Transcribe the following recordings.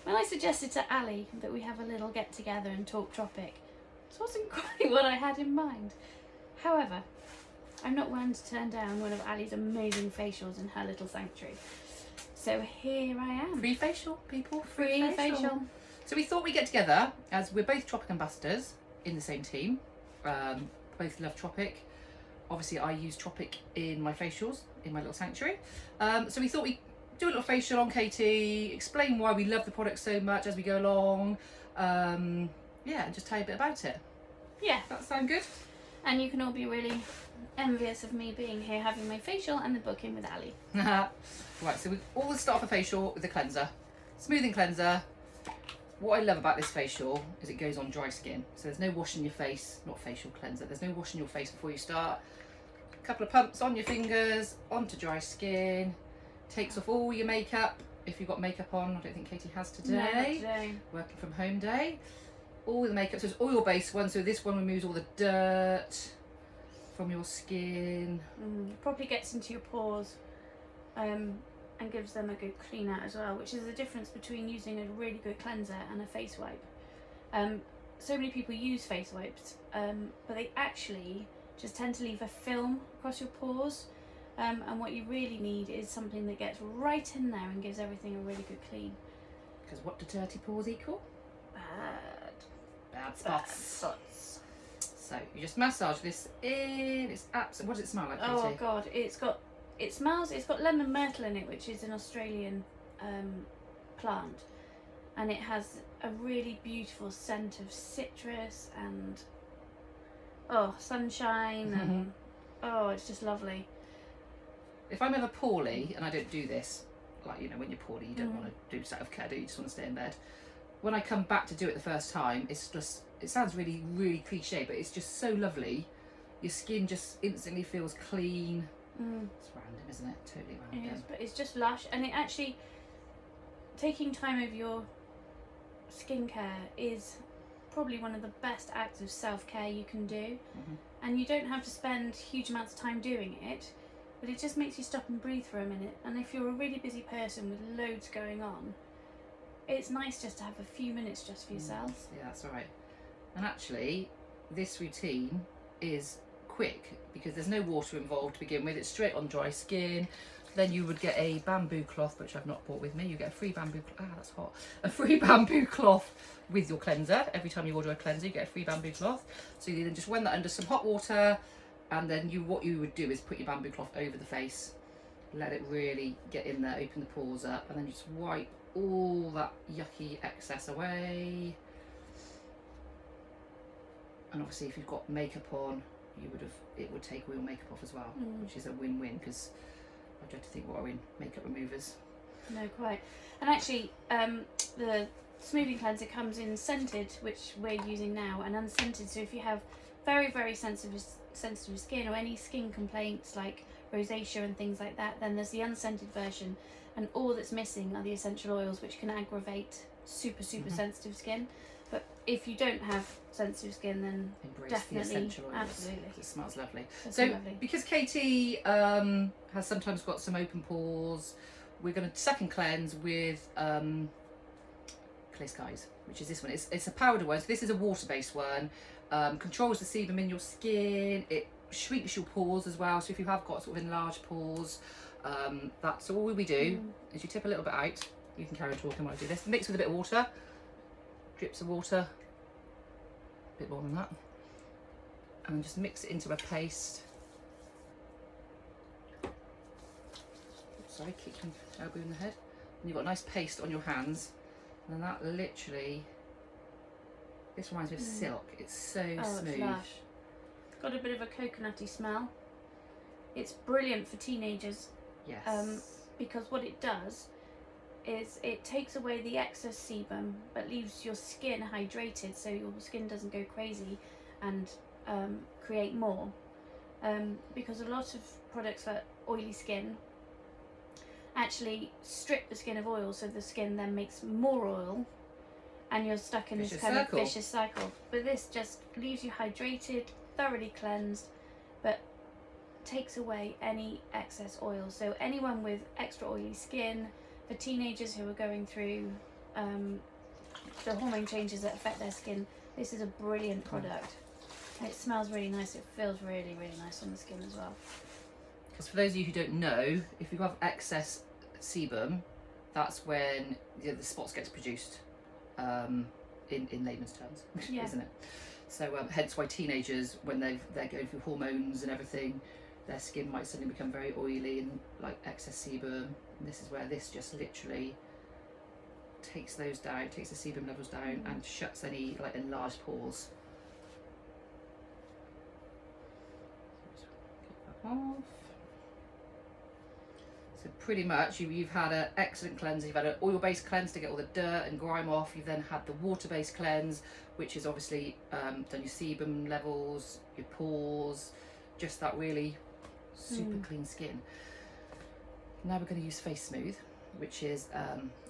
When I suggested to Ali that we have a little get together and talk Tropic, this wasn't quite what I had in mind. However, I'm not one to turn down one of Ali's amazing facials in her little sanctuary. So here I am. Free facial, people. Free facial. So we thought we'd get together, as we're both Tropic ambassadors in the same team. Both love Tropic. Obviously, I use Tropic in my facials, in my little sanctuary. So we thought we'd do a little facial on Katie, explain why we love the product so much as we go along. And just tell you a bit about it. Yeah. That sound good? And you can all be really envious of me being here having my facial and the booking with Ali. Right, so we always start off a facial with a cleanser. Smoothing cleanser. What I love about this facial is it goes on dry skin. So there's no washing your face, not facial cleanser, there's no washing your face before you start. A couple of pumps on your fingers, onto dry skin. Takes off all your makeup, if you've got makeup on. I don't think Katie has today. No, not today. Working from home day. All the makeup, so it's oil-based one, so this one removes all the dirt from your skin. Probably gets into your pores and gives them a good clean out as well, which is the difference between using a really good cleanser and a face wipe. So many people use face wipes, but they actually just tend to leave a film across your pores, and what you really need is something that gets right in there and gives everything a really good clean. Because what do dirty pores equal? Bad spots. So you just massage this in. It's absolutely. What does it smell like, Katie? Oh God, it's got lemon myrtle in it, which is an Australian plant, and it has a really beautiful scent of citrus and sunshine and it's just lovely. If I'm ever poorly, and I don't do this, like, you know, when you're poorly, you don't want to do self-care, do you? You just want to stay in bed. When I come back to do it the first time, it's just, it sounds really, really cliche, but it's just so lovely. Your skin just instantly feels clean. It's random, isn't it? Totally random. It is, but it's just lush, and it actually, taking time over your skincare is probably one of the best acts of self-care you can do. And you don't have to spend huge amounts of time doing it, but it just makes you stop and breathe for a minute. And if you're a really busy person with loads going on, it's nice just to have a few minutes just for yourself. Yeah, that's all right. And actually, this routine is quick because there's no water involved to begin with. It's straight on dry skin. Then you would get a bamboo cloth, which I've not brought with me. You get a free bamboo that's hot. A free bamboo cloth with your cleanser. Every time you order a cleanser, you get a free bamboo cloth. So you then just run that under some hot water, and then what you would do is put your bamboo cloth over the face, let it really get in there, open the pores up, and then just wipe all that yucky excess away. And obviously, if you've got makeup on, it would take all your makeup off as well, which is a win-win, because I dread to think what are in makeup removers. No, quite. And actually, the smoothing cleanser comes in scented, which we're using now, and unscented. So if you have very, very sensitive skin or any skin complaints like rosacea and things like that, then there's the unscented version, and all that's missing are the essential oils, which can aggravate super sensitive skin. But if you don't have sensitive skin, then embrace definitely, the essential oils. absolutely, It smells lovely. That's So lovely. because Katie has sometimes got some open pores, we're going to second cleanse with Clear Skies, which is this one. It's a powder one, so this is a water-based one. Controls the sebum in your skin. It shrinks your pores as well, so if you have got sort of enlarged pores, that's all we do is you tip a little bit out. You can carry on talking while I do this. Mix with a bit of water, drips of water, a bit more than that, and just mix it into a paste. Sorry, kick your elbow in the head. And you've got a nice paste on your hands, and then that literally, this reminds me of silk. It's so smooth. It's lush. Got a bit of a coconutty smell. It's brilliant for teenagers. Yes. Because what it does is it takes away the excess sebum but leaves your skin hydrated, so your skin doesn't go crazy and create more. Because a lot of products for oily skin actually strip the skin of oil, so the skin then makes more oil, and you're stuck in this kind of vicious cycle. But this just leaves you hydrated, thoroughly cleansed, but takes away any excess oil. So anyone with extra oily skin, for teenagers who are going through the hormone changes that affect their skin, this is a brilliant product. It smells really nice. It feels really, really nice on the skin as well. Because for those of you who don't know, if you have excess sebum, that's when the spots gets produced, in layman's terms, isn't it? So hence why teenagers, when they're going through hormones and everything, their skin might suddenly become very oily and like excess sebum. And this is where this just literally takes those down, takes the sebum levels down, and shuts any like enlarged pores. Get that off. So pretty much you've had an excellent cleanse. You've had an oil-based cleanse to get all the dirt and grime off. You've then had the water-based cleanse, which is obviously done your sebum levels, your pores, just that really super clean skin. Now we're going to use Face Smooth, which is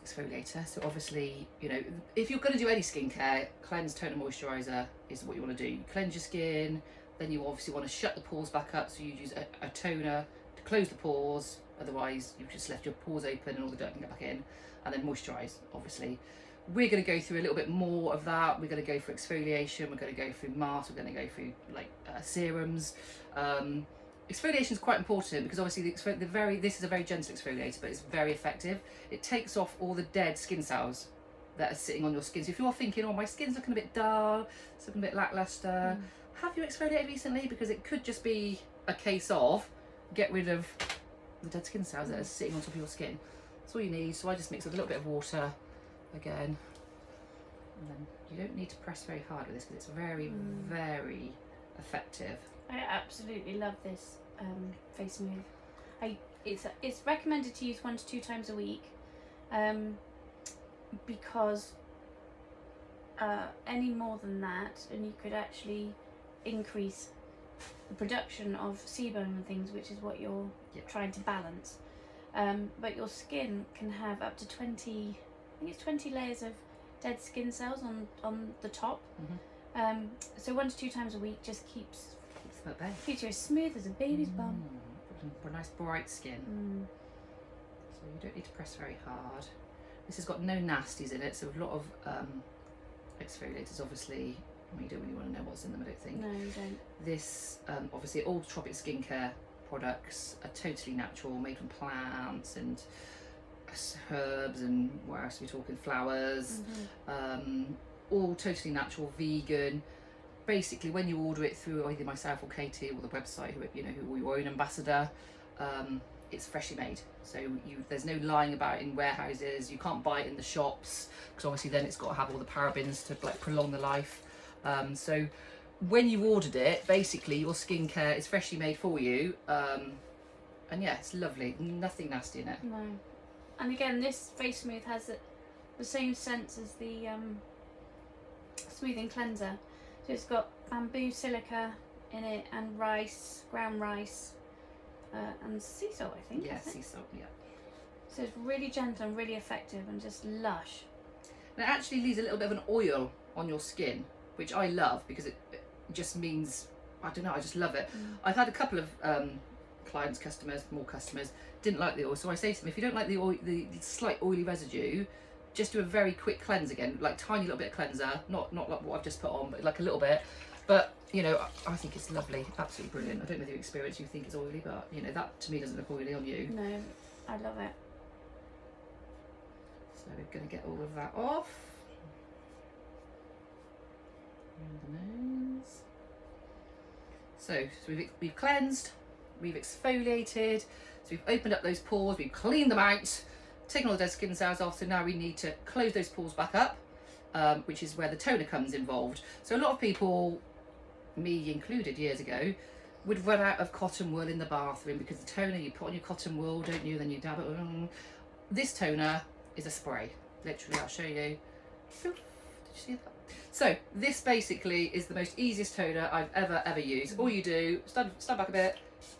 exfoliator. So obviously, you know, if you're going to do any skincare, cleanse, toner, moisturizer is what you want to do. You cleanse your skin, then you obviously want to shut the pores back up, so you use a toner to close the pores. Otherwise you've just left your pores open and all the dirt can get back in. And then moisturize, obviously. We're going to go through a little bit more of that. We're going to go for exfoliation, we're going to go through masks, we're going to go through like serums. Exfoliation is quite important because obviously this is a very gentle exfoliator, but it's very effective. It takes off all the dead skin cells that are sitting on your skin. So if you're thinking, oh, my skin's looking a bit dull, it's looking a bit lackluster, have you exfoliated recently? Because it could just be a case of get rid of the dead skin cells that are sitting on top of your skin. That's all you need. So I just mix with a little bit of water again, and then you don't need to press very hard with this because it's very, very effective. I absolutely love this Face Smooth. It's recommended to use 1 to 2 times a week, because any more than that, and you could actually increase the production of sebum and things, which is what you're trying to balance. But your skin can have up to 20, I think it's 20 layers of dead skin cells on the top. So 1 to 2 times a week just keeps you as smooth as a baby's bum. For a nice bright skin. So you don't need to press very hard. This has got no nasties in it, so a lot of exfoliators obviously, I mean, you don't really want to know what's in them, I don't think. No, you don't. This, obviously all Tropic skincare products are totally natural, made from plants and herbs and what else are we talking, flowers, all totally natural, vegan. Basically, when you order it through either myself or Katie or the website, who your own ambassador, it's freshly made. So there's no lying about it in warehouses. You can't buy it in the shops because obviously then it's got to have all the parabens to like prolong the life. So when you ordered it, basically your skincare is freshly made for you, and yeah, it's lovely. Nothing nasty in it. No, and again, this Face Smooth has the same scents as the smoothing cleanser. So it's got bamboo silica in it, and rice, ground rice, and sea salt, I think. Yeah, sea salt, yeah. So it's really gentle and really effective and just lush. And it actually leaves a little bit of an oil on your skin, which I love because it just means, I don't know, I just love it. I've had a couple of clients, more customers, didn't like the oil. So I say to them, if you don't like the oil, the slight oily residue, just do a very quick cleanse again, like tiny little bit of cleanser, not like what I've just put on, but like a little bit. But you know, I think it's lovely, absolutely brilliant. I don't know the experience you think is oily, but you know, that to me doesn't look oily on you. No, I love it. So we're going to get all of that off. Around the nose. So we've cleansed, we've exfoliated, so we've opened up those pores, we've cleaned them out, taken all the dead skin cells off. So now we need to close those pores back up, which is where the toner comes involved. So a lot of people, me included years ago, would run out of cotton wool in the bathroom because the toner you put on your cotton wool, don't you, then you dab it on. This toner is a spray, literally. I'll show you. Did you see that? So this basically is the most easiest toner I've ever used. All you do, stand back a bit,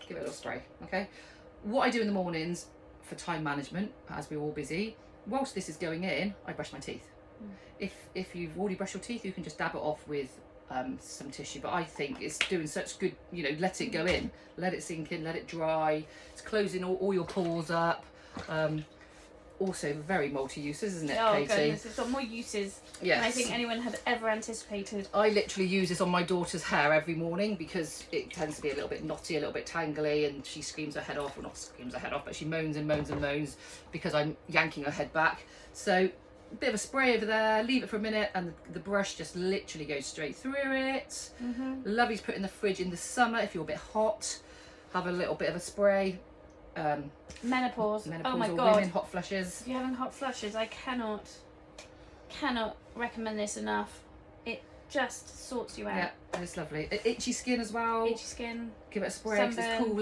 give it a little spray. Okay, what I do in the mornings for time management, as we're all busy, whilst this is going in, I brush my teeth. If you've already brushed your teeth, you can just dab it off with some tissue, but I think it's doing such good, you know, let it go in, let it sink in, let it dry. It's closing all your pores up. also very multi-uses, isn't it, Oh Katie? goodness, it's got more uses Yes. than I think anyone had ever anticipated. I literally use this on my daughter's hair every morning because it tends to be a little bit knotty, a little bit tangly, and she screams her head off. Well, not screams her head off, but she moans and moans and moans because I'm yanking her head back. So a bit of a spray over there, leave it for a minute, and the brush just literally goes straight through it. Lovely to put in the fridge in the summer if you're a bit hot. Have a little bit of a spray. Menopause. Menopausal Oh my god. women, hot flushes. If you're having hot flushes, I cannot recommend this enough. It just sorts you out. Yeah, it's lovely. Itchy skin as well. Itchy skin. Give it a spray 'cause it's Sunburn. cooling.